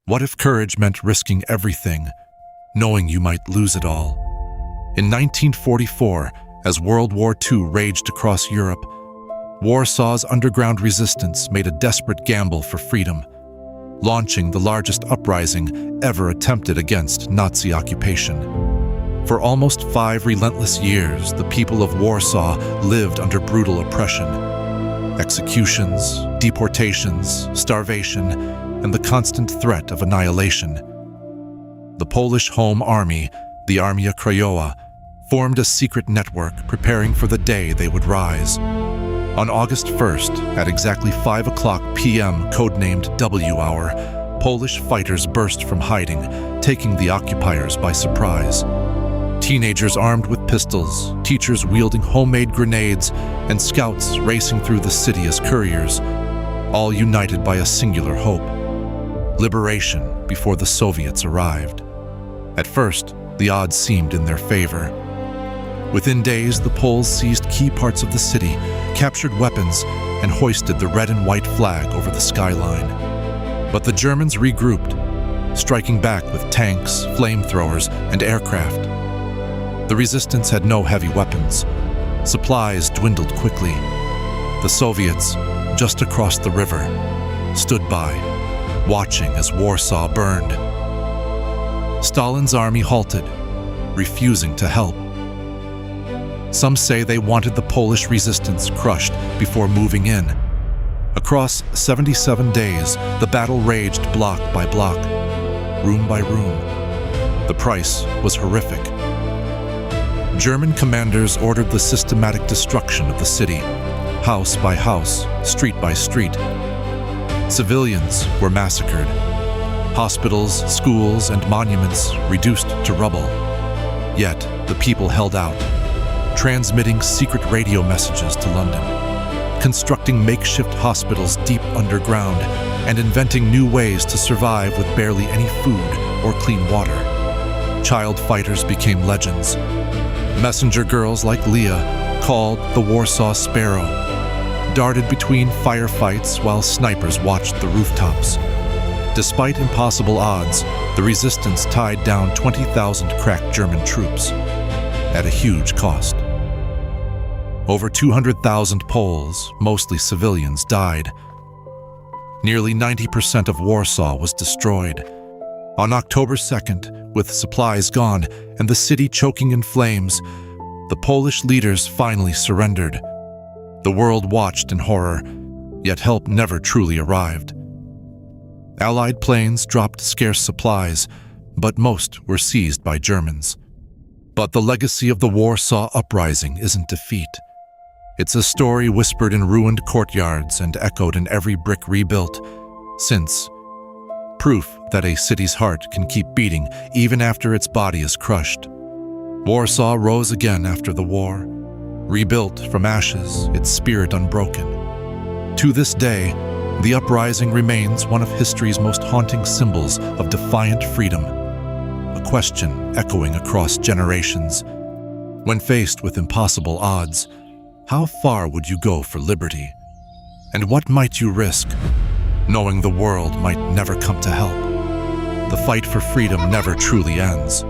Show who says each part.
Speaker 1: What if courage meant risking everything, knowing you might lose it all? In 1944, as World War II raged across Europe, Warsaw's underground resistance made a desperate gamble for freedom, launching the largest uprising ever attempted against Nazi occupation. For almost 5 relentless years, the people of Warsaw lived under brutal oppression. Executions, deportations, starvation, and the constant threat of annihilation. The Polish Home Army, the Armia Krajowa, formed a secret network preparing for the day they would rise. On August 1st, at exactly 5 p.m., codenamed W Hour, Polish fighters burst from hiding, taking the occupiers by surprise. Teenagers armed with pistols, teachers wielding homemade grenades, and scouts racing through the city as couriers, all united by a singular hope: liberation before the Soviets arrived. At first, the odds seemed in their favor. Within days, the Poles seized key parts of the city, captured weapons, and hoisted the red and white flag over the skyline. But the Germans regrouped, striking back with tanks, flamethrowers, and aircraft. The resistance had no heavy weapons. Supplies dwindled quickly. The Soviets, just across the river, stood by, watching as Warsaw burned. Stalin's army halted, refusing to help. Some say they wanted the Polish resistance crushed before moving in. Across 77 days, the battle raged block by block, room by room. The price was horrific. German commanders ordered the systematic destruction of the city, house by house, street by street. Civilians were massacred. Hospitals, schools, and monuments reduced to rubble. Yet the people held out, transmitting secret radio messages to London, constructing makeshift hospitals deep underground, and inventing new ways to survive with barely any food or clean water. Child fighters became legends. Messenger girls like Leah, called the Warsaw Sparrow, darted between firefights while snipers watched the rooftops. Despite impossible odds, the resistance tied down 20,000 crack German troops, at a huge cost. Over 200,000 Poles, mostly civilians, died. Nearly 90% of Warsaw was destroyed. On October 2nd, with supplies gone and the city choking in flames, the Polish leaders finally surrendered. The world watched in horror, yet help never truly arrived. Allied planes dropped scarce supplies, but most were seized by Germans. But the legacy of the Warsaw Uprising isn't defeat. It's a story whispered in ruined courtyards and echoed in every brick rebuilt since. Proof that a city's heart can keep beating even after its body is crushed. Warsaw rose again after the war, rebuilt from ashes, its spirit unbroken. To this day, the uprising remains one of history's most haunting symbols of defiant freedom, a question echoing across generations. When faced with impossible odds, how far would you go for liberty? And what might you risk, knowing the world might never come to help? The fight for freedom never truly ends.